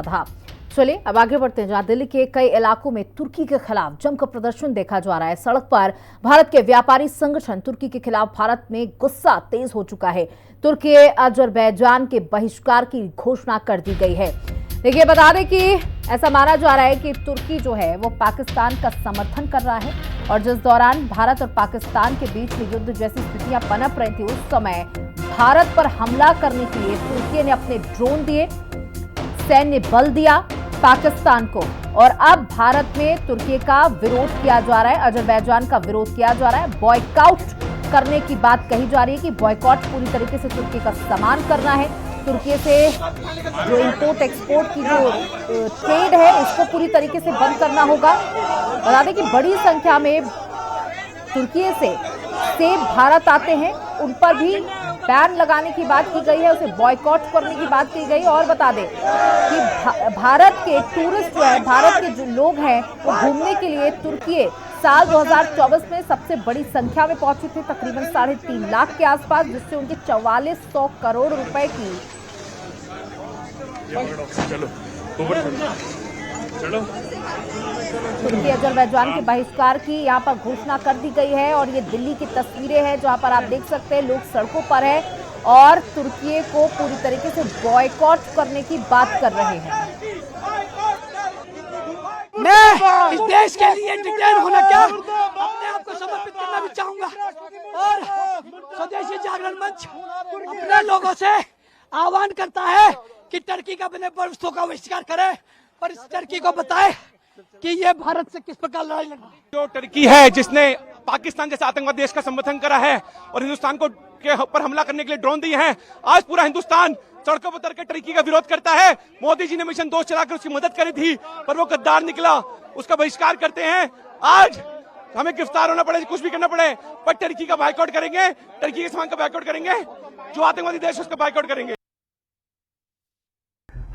था। चलिए अब आगे बढ़ते हैं, जहां दिल्ली के कई इलाकों में तुर्की के खिलाफ जमकर प्रदर्शन देखा जा रहा है। सड़क पर भारत के व्यापारी संगठन तुर्की के खिलाफ भारत में गुस्सा तेज हो चुका है। तुर्की अजरबैजान के बहिष्कार की घोषणा कर दी गई है। देखिए, बता दें कि ऐसा माना जा रहा है कि तुर्की जो है वो पाकिस्तान का समर्थन कर रहा है और जिस दौरान भारत और पाकिस्तान के बीच में युद्ध जैसी स्थितियां पनप रही थी, उस समय भारत पर हमला करने के लिए तुर्की ने अपने ड्रोन दिए, सैन्य बल दिया पाकिस्तान को। और अब भारत में तुर्की का विरोध किया जा रहा है, अजरबैजान का विरोध किया जा रहा है। बॉयकॉट करने की बात कही जा रही है कि बॉयकॉट पूरी तरीके से तुर्की का सम्मान करना है। तुर्की से जो इंपोर्ट एक्सपोर्ट की जो ट्रेड है इसको पूरी तरीके से बंद करना होगा। बता दें कि बड़ी संख्या में तुर्की से सेब भारत आते हैं, उन पर भी बैन लगाने की बात की गई है, उसे बॉयकॉट करने की बात की गई। और बता दें कि भारत के टूरिस्ट जो है, भारत के जो लोग हैं वो घूमने के लिए तुर्की साल 2024 में सबसे बड़ी संख्या में पहुंचे थे, तकरीबन 3.5 लाख के आसपास, जिससे उनके 4400 करोड़ रुपए की तुर्की अजरबैजान के बहिष्कार की यहाँ पर घोषणा कर दी गई है। और ये दिल्ली की तस्वीरें हैं जहाँ पर आप देख सकते हैं लोग सड़कों पर है और तुर्की को पूरी तरीके से बॉयकॉट करने की बात कर रहे हैं। मैं इस देश के लिए डिटेल होना क्या अपने आप को समर्पित करना भी चाहूंगा और स्वदेशी जागरण मंच अपने लोगों से आह्वान करता है कि टर्की का बने वस्तुओं का बहिष्कार करे और इस टर्की को बताए कि ये भारत से किस प्रकार लड़ाई लड़ रही है। जो टर्की है जिसने पाकिस्तान जैसे आतंकवादी देश का समर्थन करा है और हिंदुस्तान को के ऊपर हमला करने के लिए ड्रोन दिए हैं, आज पूरा हिंदुस्तान सड़कों पर उतर के टर्की का विरोध करता है। मोदी जी ने मिशन 2 चलाकर उसकी मदद करी थी पर वो गद्दार निकला, उसका बहिष्कार करते हैं। आज हमें गिरफ्तार होना पड़े, कुछ भी करना पड़े, पर टर्की का बायकॉट करेंगे, टर्की के सामान का बायकॉट करेंगे, जो आतंकवादी देश है उसका बायकॉट करेंगे।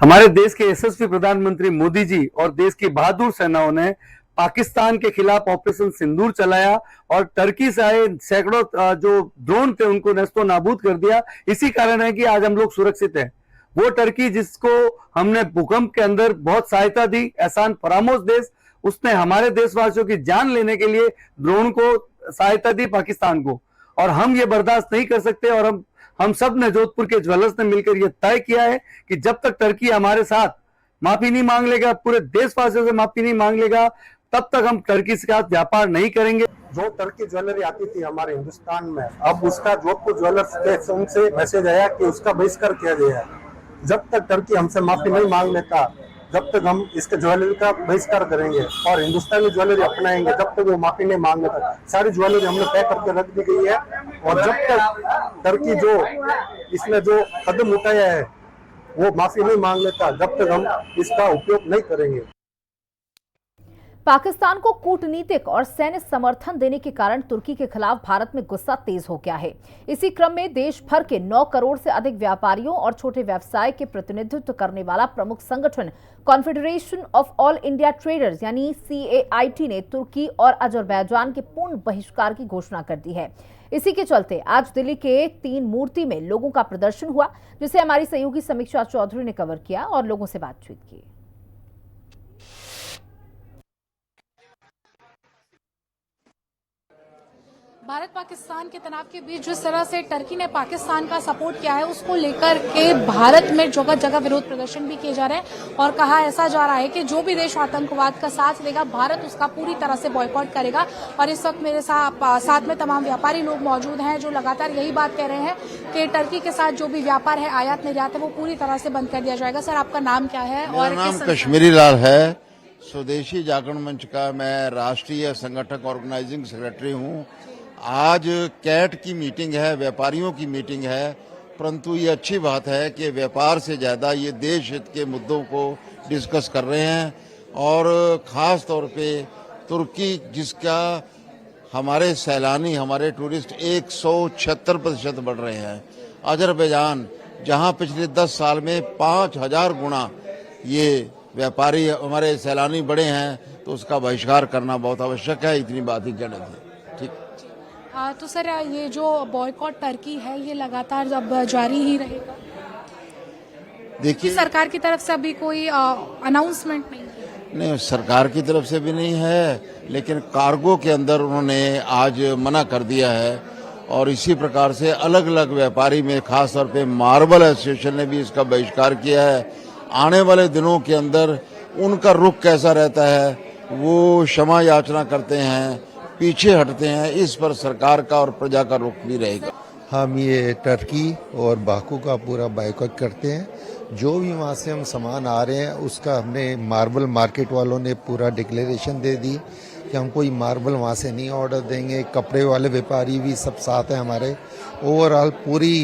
हमारे देश के यशस्वी प्रधानमंत्री मोदी जी और देश की बहादुर सेनाओं ने पाकिस्तान के खिलाफ ऑपरेशन सिंदूर चलाया और टर्की से आए सैकड़ों जो ड्रोन थे उनको नस्तो नाबूद कर दिया। इसी कारण है कि आज हम लोग सुरक्षित हैं। वो टर्की जिसको हमने भूकंप के अंदर बहुत सहायता दी, एहसान फरामोश देश, उसने हमारे देशवासियों की जान लेने के लिए ड्रोन को सहायता दी पाकिस्तान को, और हम ये बर्दाश्त नहीं कर सकते। और हम सब ने, जोधपुर के ज्वेलर्स ने मिलकर यह तय किया है कि जब तक टर्की हमारे साथ माफी नहीं मांग लेगा, पूरे देशवासियों से माफी नहीं मांग लेगा, तब तक हम टर्की के साथ व्यापार नहीं करेंगे। जो टर्की ज्वेलरी आती थी हमारे हिंदुस्तान में, अब उसका जोधपुर ज्वेलर्स के उनसे मैसेज आया कि उसका बहिष्कार किया गया है। जब तक टर्की हमसे माफी नहीं मांग लेता, जब तक हम इसके ज्वेलरी का बहिष्कार करेंगे और हिंदुस्तानी ज्वेलरी अपनाएंगे। जब तक वो माफी नहीं मांग लेता, सारी ज्वेलरी हमने तय करके रख दी गई है। और जब तक टर्की जो इसने जो कदम उठाया है वो माफी नहीं मांग लेता, जब तक हम इसका उपयोग नहीं करेंगे। पाकिस्तान को कूटनीतिक और सैन्य समर्थन देने के कारण तुर्की के खिलाफ भारत में गुस्सा तेज हो गया है। इसी क्रम में देश भर के 9 करोड़ से अधिक व्यापारियों और छोटे व्यवसाय के प्रतिनिधित्व करने वाला प्रमुख संगठन confederation of all India traders यानी CAIT ने तुर्की और अजरबैजान के पूर्ण बहिष्कार की घोषणा कर दी है। इसी के चलते आज दिल्ली के 3 मूर्ति में लोगों का प्रदर्शन हुआ, जिसे हमारी सहयोगी समीक्षा चौधरी ने कवर किया और लोगों से बातचीत की। भारत पाकिस्तान के तनाव के बीच जिस तरह से टर्की ने पाकिस्तान का सपोर्ट किया है, उसको लेकर के भारत में जगह जगह विरोध प्रदर्शन भी किए जा रहे हैं और कहा ऐसा जा रहा है कि जो भी देश आतंकवाद का साथ देगा, भारत उसका पूरी तरह से बॉयकॉट करेगा। और इस वक्त मेरे साथ में तमाम व्यापारी लोग मौजूद हैं जो लगातार यही बात कह रहे हैं कि टर्की के साथ जो भी व्यापार है, आयात निर्यात है, वो पूरी तरह से बंद कर दिया जाएगा। सर, आपका नाम क्या है? मेरा नाम कश्मीरी लाल है, स्वदेशी जागरण मंच का मैं राष्ट्रीय संगठक ऑर्गेनाइजिंग सेक्रेटरी हूँ। आज कैट की मीटिंग है, व्यापारियों की मीटिंग है, परंतु ये अच्छी बात है कि व्यापार से ज्यादा ये देश हित के मुद्दों को डिस्कस कर रहे हैं। और खास तौर पे तुर्की जिसका हमारे सैलानी, हमारे टूरिस्ट 176% बढ़ रहे हैं, अजरबैजान जहां पिछले 10 साल में 5000 गुना ये व्यापारी हमारे सैलानी बढ़े हैं, तो उसका बहिष्कार करना बहुत आवश्यक है। इतनी बात ही कहना थी। ठीक। तो सर, ये जो बॉयकॉट टर्की है ये लगातार अब जारी ही रहेगा? देखिए सरकार की तरफ से अभी कोई अनाउंसमेंट नहीं है। नहीं, सरकार की तरफ से भी नहीं है, लेकिन कार्गो के अंदर उन्होंने आज मना कर दिया है। और इसी प्रकार से अलग अलग व्यापारी में खास तौर पे मार्बल एसोसिएशन ने भी इसका बहिष्कार किया है। आने वाले दिनों के अंदर उनका रुख कैसा रहता है, वो क्षमा याचना करते हैं, पीछे हटते हैं, इस पर सरकार का और प्रजा का रुख भी रहेगा। हम ये टर्की और बाकू का पूरा बायकॉट करते हैं। जो भी वहाँ से हम सामान आ रहे हैं उसका हमने मार्बल मार्केट वालों ने पूरा डिक्लेरेशन दे दी कि हम कोई मार्बल वहाँ से नहीं ऑर्डर देंगे। कपड़े वाले व्यापारी भी सब साथ हैं हमारे। ओवरऑल पूरी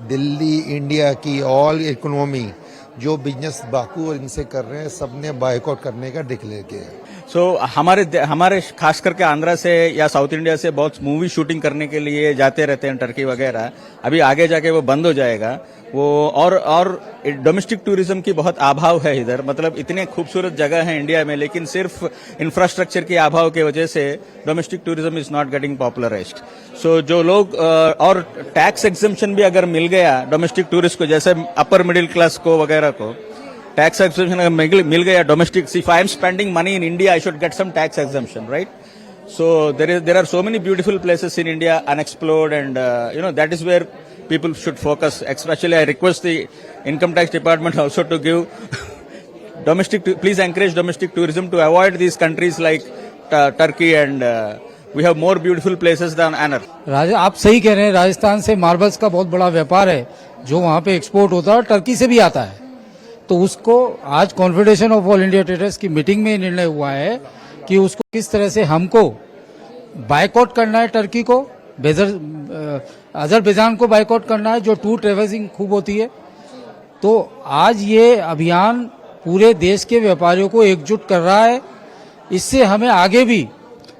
दिल्ली इंडिया की ऑल इकोनॉमी जो बिजनेस बाकू और इनसे कर रहे हैं सबने बायकॉट करने का डिक्लेयर किया है। हमारे खास करके आंध्रा से या साउथ इंडिया से बहुत मूवी शूटिंग करने के लिए जाते रहते हैं टर्की वगैरह। अभी आगे जाके वो बंद हो जाएगा वो। और डोमेस्टिक टूरिज्म की बहुत अभाव है इधर, मतलब इतने खूबसूरत जगह है इंडिया में, लेकिन सिर्फ इंफ्रास्ट्रक्चर के अभाव की वजह से domestic tourism is not getting popularised. So जो लोग और टैक्स एग्जम्पशन भी अगर मिल गया डोमेस्टिक टूरिस्ट को, जैसे अपर मिडिल क्लास को वगैरह को टैक्स एग्जम्पशन मिल गया domestic, if I am spending money in India I should get some tax exemption, right? So there are so many beautiful places in India unexplored, and that is where people should focus. Especially, I request the Income Tax Department also to give please encourage domestic tourism to avoid these countries like Turkey, and we have more beautiful places than Anar. आप सही कह रहे हैं, राजस्थान से marbles का बहुत बड़ा व्यापार है जो वहाँ पे एक्सपोर्ट होता है और टर्की से भी आता है। तो उसको आज confederation of all India traders की मीटिंग में निर्णय हुआ है कि उसको किस तरह से हमको बायकॉट करना है, टर्की को, अजरबैजान को बायकॉट करना है जो टूर ट्रेवलिंग खूब होती है। तो आज ये अभियान पूरे देश के व्यापारियों को एकजुट कर रहा है। इससे हमें आगे भी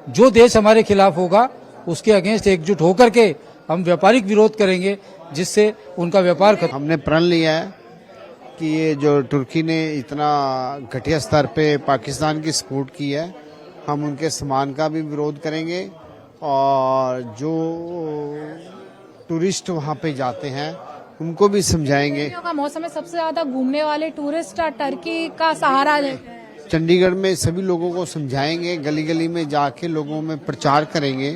जो देश हमारे खिलाफ होगा उसके अगेंस्ट एकजुट होकर के हम व्यापारिक विरोध करेंगे, जिससे उनका व्यापार खत्म। हमने प्रण लिया है कि ये जो तुर्की ने इतना घटिया स्तर पे पाकिस्तान की सपोर्ट की है, हम उनके सामान का भी विरोध करेंगे और जो टूरिस्ट वहाँ पे जाते हैं उनको भी समझाएंगे। सर्दियों का मौसम में सबसे ज्यादा घूमने वाले टूरिस्ट टर्की का सहारा लेते हैं। चंडीगढ़ में सभी लोगों को समझाएंगे, गली गली में जाके लोगों में प्रचार करेंगे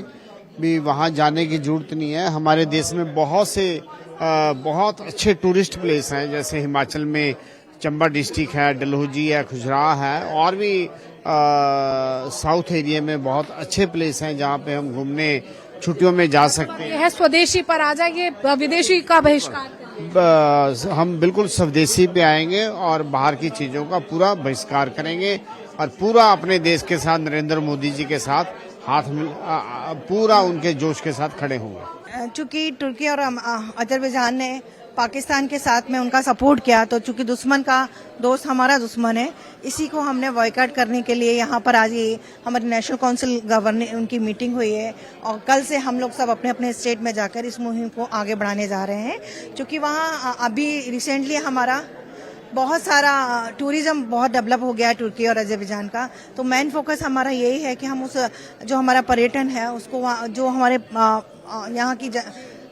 भी वहाँ जाने की जरूरत नहीं है। हमारे देश में बहुत अच्छे टूरिस्ट प्लेस हैं, जैसे हिमाचल में चंबा डिस्ट्रिक्ट है, डलहौजी है, खुजराह है, और भी साउथ एरिया में बहुत अच्छे प्लेस हैं जहाँ पे हम घूमने छुट्टियों में जा सकते हैं। यह स्वदेशी पर आ जाएंगे, विदेशी का बहिष्कार। हम बिल्कुल स्वदेशी पे आएंगे और बाहर की चीजों का पूरा बहिष्कार करेंगे और पूरा अपने देश के साथ नरेंद्र मोदी जी के साथ पूरा उनके जोश के साथ खड़े होंगे। चूंकि तुर्की और अजरबैजान ने पाकिस्तान के साथ में उनका सपोर्ट किया, तो चूंकि दुश्मन का दोस्त हमारा दुश्मन है, इसी को हमने बॉयकॉट करने के लिए यहाँ पर आज ये हमारी नेशनल काउंसिल गवर्नर उनकी मीटिंग हुई है और कल से हम लोग सब अपने अपने स्टेट में जाकर इस मुहिम को आगे बढ़ाने जा रहे हैं। क्योंकि वहाँ अभी रिसेंटली हमारा बहुत सारा टूरिज्म बहुत डेवलप हो गया है तुर्की और अजरबैजान का। तो मेन फोकस हमारा यही है कि हम उस जो हमारा पर्यटन है उसको जो हमारे यहाँ की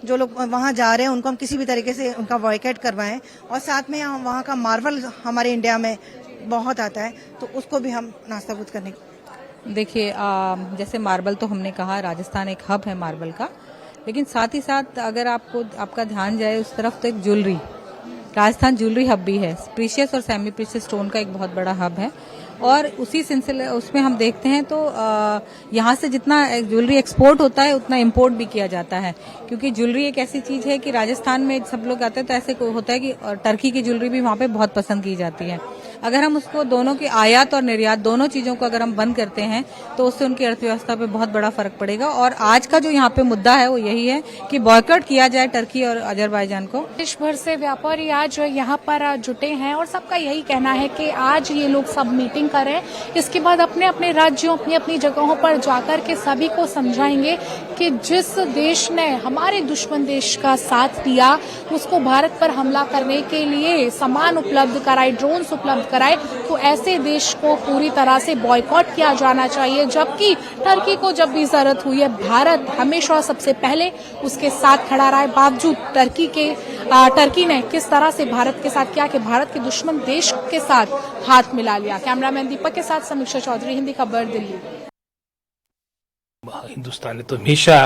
जो लोग वहाँ जा रहे हैं उनको हम किसी भी तरीके से उनका बॉयकॉट करवाएं, और साथ में वहाँ का मार्बल हमारे इंडिया में बहुत आता है तो उसको भी हम नास्तबूद करने। देखिए, जैसे मार्बल तो हमने कहा राजस्थान एक हब है मार्बल का, लेकिन साथ ही साथ अगर आपका ध्यान जाए उस तरफ तो एक ज्वेलरी, राजस्थान ज्वेलरी हब भी है। प्रीशियस और सेमी प्रीशियस स्टोन का एक बहुत बड़ा हब है, और उसी सिलसिले उसमें हम देखते हैं तो यहाँ से जितना ज्वेलरी एक्सपोर्ट होता है उतना इंपोर्ट भी किया जाता है, क्योंकि ज्वेलरी एक ऐसी चीज है कि राजस्थान में सब लोग आते हैं तो ऐसे होता है कि टर्की की ज्वेलरी भी वहाँ पे बहुत पसंद की जाती है। अगर हम उसको दोनों की आयात और निर्यात दोनों चीजों को अगर हम बंद करते हैं तो उससे उनकी अर्थव्यवस्था पे बहुत बड़ा फर्क पड़ेगा। और आज का जो यहाँ पे मुद्दा है वो यही है कि बॉयकॉट किया जाए टर्की और अजरबैजान को। देश भर से व्यापारी आज यहाँ पर जुटे हैं और सबका यही कहना है कि आज ये लोग सब मीटिंग करें, इसके बाद अपने अपने राज्यों अपनी अपनी जगहों पर जाकर के सभी को समझाएंगे कि जिस देश ने हमारे दुश्मन देश का साथ दिया उसको भारत पर हमला करने के लिए सामान उपलब्ध कराए, ड्रोन्स उपलब्ध कराए, तो ऐसे देश को पूरी तरह से बॉयकॉट किया जाना चाहिए। जबकि टर्की को जब भी जरूरत हुई है, भारत हमेशा सबसे पहले उसके साथ खड़ा रहा है। बावजूद टर्की ने किस तरह से भारत के साथ किया कि भारत के दुश्मन देश के साथ हाथ मिला लिया। कैमरामैन दीपक के साथ समीक्षा चौधरी, हिंदी खबर, दिल्ली। हिंदुस्तान ने तो हमेशा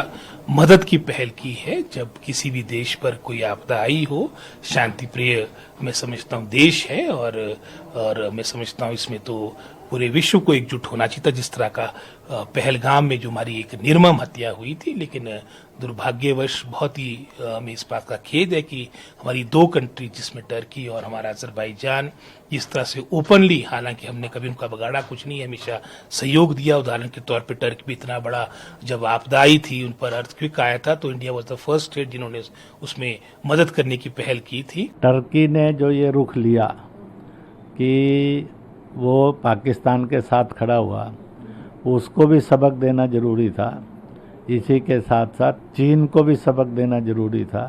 मदद की पहल की है जब किसी भी देश पर कोई आपदा आई हो। शांति प्रिय मैं समझता हूँ देश है और मैं समझता हूँ इसमें तो पूरे विश्व को एकजुट होना चाहिए था। जिस तरह का पहलगाम में जो हमारी एक निर्मम हत्या हुई थी, लेकिन दुर्भाग्यवश बहुत ही हमें इस बात का खेद है कि हमारी दो कंट्री जिसमें टर्की और हमारा अजरबैजान इस तरह से ओपनली, हालांकि हमने कभी उनका बगाड़ा कुछ नहीं, हमेशा सहयोग दिया। उदाहरण के तौर पे टर्की भी इतना बड़ा जब आपदा आई थी, उन पर अर्थक्वेक आया था, तो India was the first state जिन्होंने उसमें मदद करने की पहल की थी। टर्की ने जो ये रुख लिया कि वो पाकिस्तान के साथ खड़ा हुआ, उसको भी सबक देना जरूरी था। इसी के साथ साथ चीन को भी सबक देना जरूरी था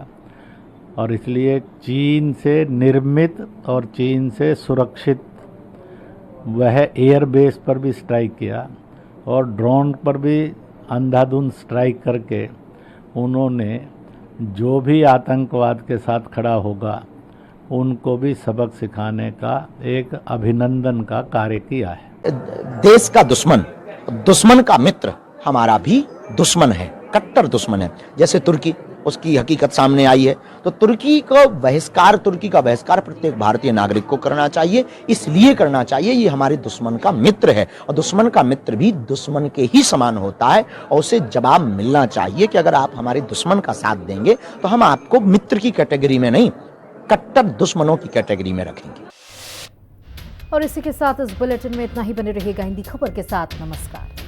और इसलिए चीन से निर्मित और चीन से सुरक्षित वह एयर बेस पर भी स्ट्राइक किया और ड्रोन पर भी अंधाधुंध स्ट्राइक करके उन्होंने जो भी आतंकवाद के साथ खड़ा होगा उनको भी सबक सिखाने का एक अभिनंदन का कार्य किया है। देश का दुश्मन का मित्र हमारा भी दुश्मन है, कट्टर दुश्मन है। जैसे तुर्की, उसकी हकीकत सामने आई है, तो तुर्की का बहिष्कार प्रत्येक भारतीय नागरिक को करना चाहिए। इसलिए करना चाहिए ये हमारे दुश्मन का मित्र है और दुश्मन का मित्र भी दुश्मन के ही समान होता है और उसे जवाब मिलना चाहिए कि अगर आप हमारे दुश्मन का साथ देंगे तो हम आपको मित्र की कैटेगरी में नहीं, कट्टर दुश्मनों की कैटेगरी में रखेंगे। और इसी के साथ इस बुलेटिन में इतना ही। बने रहिएगा हिंदी खबर के साथ। नमस्कार।